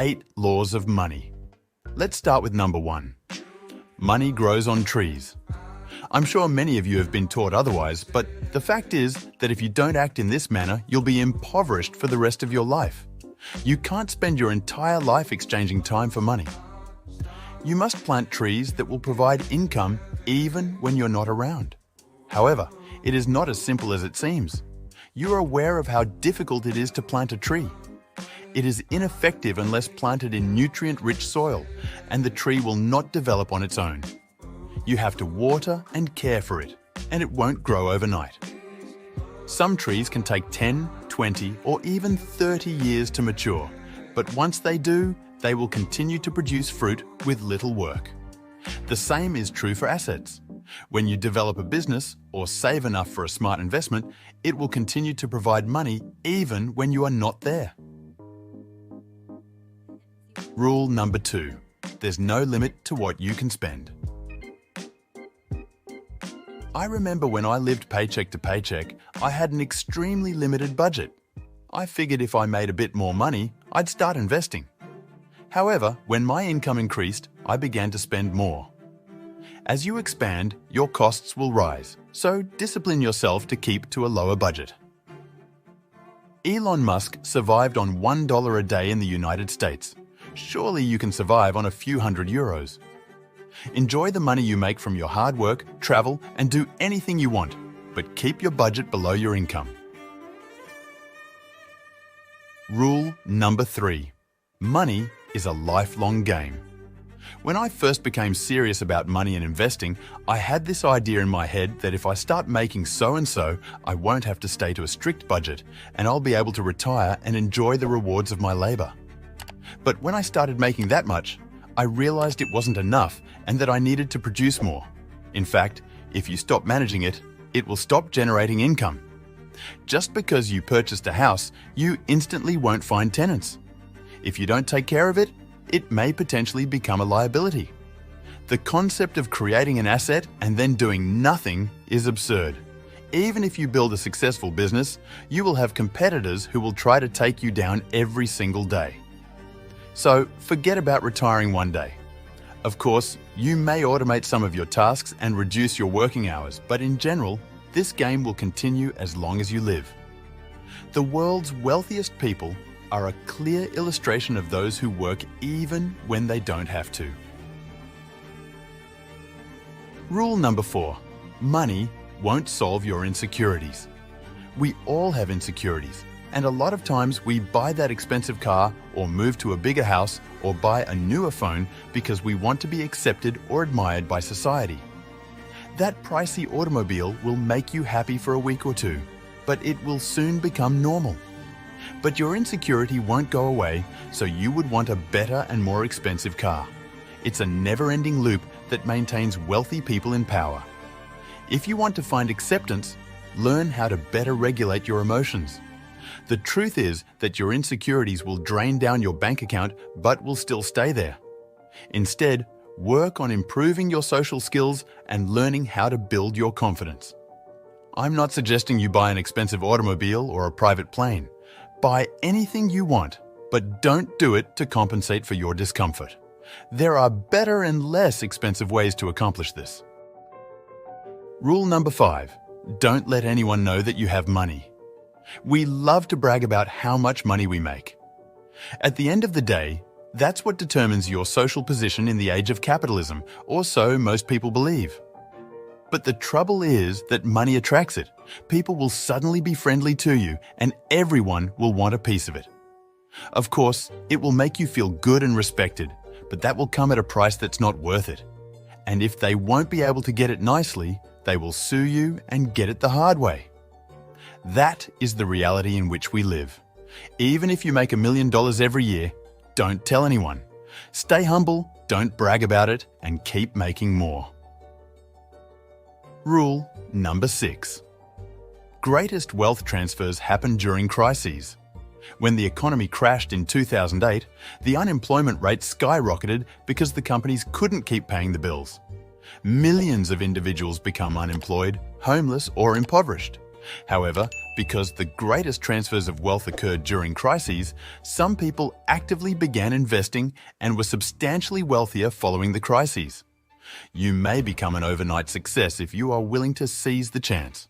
8 laws of money. Let's start with number 1. Money grows on trees. I'm sure many of you have been taught otherwise, but the fact is that if you don't act in this manner, you'll be impoverished for the rest of your life. You can't spend your entire life exchanging time for money. You must plant trees that will provide income even when you're not around. However, it is not as simple as it seems. You are aware of how difficult it is to plant a tree. It is ineffective unless planted in nutrient-rich soil, and the tree will not develop on its own. You have to water and care for it, and it won't grow overnight. Some trees can take 10, 20, or even 30 years to mature, but once they do, they will continue to produce fruit with little work. The same is true for assets. When you develop a business or save enough for a smart investment, it will continue to provide money even when you are not there. Rule number 2. There's no limit to what you can spend. I remember when I lived paycheck to paycheck, I had an extremely limited budget. I figured if I made a bit more money, I'd start investing. However, when my income increased, I began to spend more. As you expand, your costs will rise, so discipline yourself to keep to a lower budget. Elon Musk survived on $1 a day in the United States. Surely you can survive on a few €100. Enjoy the money you make from your hard work, travel, and do anything you want, but keep your budget below your income. Rule number 3. Money is a lifelong game. When I first became serious about money and investing, I had this idea in my head that if I start making so-and-so, I won't have to stay to a strict budget, and I'll be able to retire and enjoy the rewards of my labor. But when I started making that much, I realized it wasn't enough and that I needed to produce more. In fact, if you stop managing it, it will stop generating income. Just because you purchased a house, you instantly won't find tenants. If you don't take care of it, it may potentially become a liability. The concept of creating an asset and then doing nothing is absurd. Even if you build a successful business, you will have competitors who will try to take you down every single day. So forget about retiring one day. Of course, you may automate some of your tasks and reduce your working hours, but in general, this game will continue as long as you live. The world's wealthiest people are a clear illustration of those who work even when they don't have to. Rule number 4. Money won't solve your insecurities. We all have insecurities, and a lot of times we buy that expensive car or move to a bigger house or buy a newer phone because we want to be accepted or admired by society. That pricey automobile will make you happy for a week or two, but it will soon become normal. But your insecurity won't go away, so you would want a better and more expensive car. It's a never-ending loop that maintains wealthy people in power. If you want to find acceptance, learn how to better regulate your emotions. The truth is that your insecurities will drain down your bank account but will still stay there. Instead, work on improving your social skills and learning how to build your confidence. I'm not suggesting you buy an expensive automobile or a private plane. Buy anything you want, but don't do it to compensate for your discomfort. There are better and less expensive ways to accomplish this. Rule number 5. Don't let anyone know that you have money. We love to brag about how much money we make. At the end of the day, that's what determines your social position in the age of capitalism, or so most people believe. But the trouble is that money attracts it. People will suddenly be friendly to you, and everyone will want a piece of it. Of course, it will make you feel good and respected, but that will come at a price that's not worth it. And if they won't be able to get it nicely, they will sue you and get it the hard way. That is the reality in which we live. Even if you make $1 million every year, don't tell anyone. Stay humble, don't brag about it, and keep making more. Rule number 6. Greatest wealth transfers happen during crises. When the economy crashed in 2008, the unemployment rate skyrocketed because the companies couldn't keep paying the bills. Millions of individuals become unemployed, homeless, or impoverished. However, Because the greatest transfers of wealth occurred during crises, some people actively began investing and were substantially wealthier following the crises. You may become an overnight success if you are willing to seize the chance.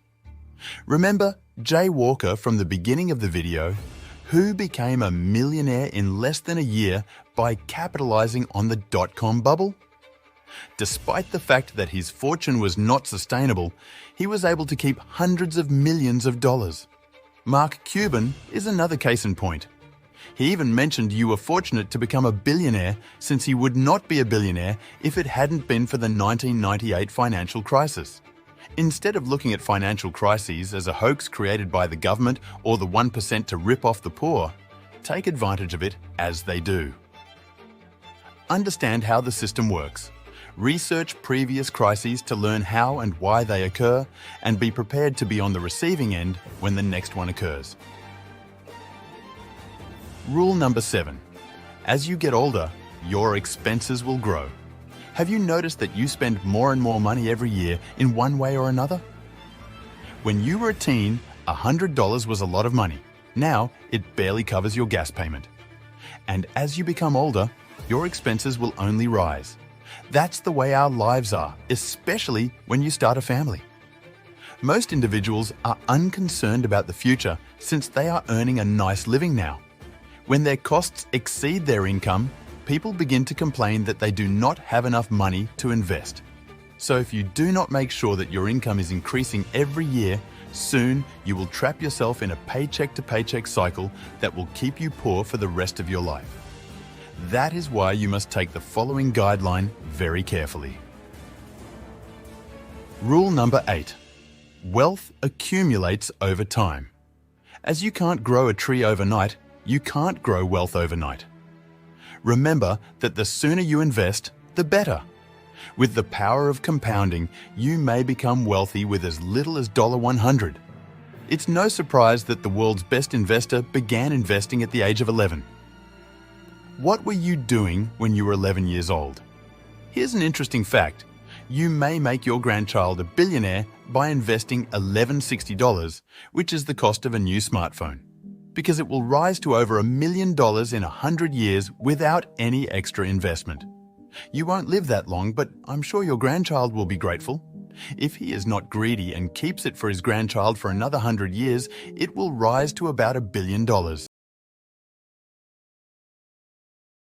Remember Jay Walker from the beginning of the video, who became a millionaire in less than a year by capitalizing on the dot-com bubble? Despite the fact that his fortune was not sustainable, he was able to keep hundreds of millions of dollars. Mark Cuban is another case in point. He even mentioned you were fortunate to become a billionaire since he would not be a billionaire if it hadn't been for the 1998 financial crisis. Instead of looking at financial crises as a hoax created by the government or the 1% to rip off the poor, take advantage of it as they do. Understand how the system works. Research previous crises to learn how and why they occur, and be prepared to be on the receiving end when the next one occurs. Rule number 7. As you get older, your expenses will grow. Have you noticed that you spend more and more money every year in one way or another? When you were a teen, $100 was a lot of money. Now, it barely covers your gas payment. And as you become older, your expenses will only rise. That's the way our lives are, especially when you start a family. Most individuals are unconcerned about the future since they are earning a nice living now. When their costs exceed their income, people begin to complain that they do not have enough money to invest. So if you do not make sure that your income is increasing every year, soon you will trap yourself in a paycheck-to-paycheck cycle that will keep you poor for the rest of your life. That is why you must take the following guideline very carefully. Rule number 8. Wealth accumulates over time. As you can't grow a tree overnight, you can't grow wealth overnight. Remember that the sooner you invest, the better. With the power of compounding, you may become wealthy with as little as $100. It's no surprise that the world's best investor began investing at the age of 11. What were you doing when you were 11 years old? Here's an interesting fact. You may make your grandchild a billionaire by investing $1160, which is the cost of a new smartphone, because it will rise to over $1 million in 100 years without any extra investment. You won't live that long, but I'm sure your grandchild will be grateful. If he is not greedy and keeps it for his grandchild for another 100 years, it will rise to about $1 billion.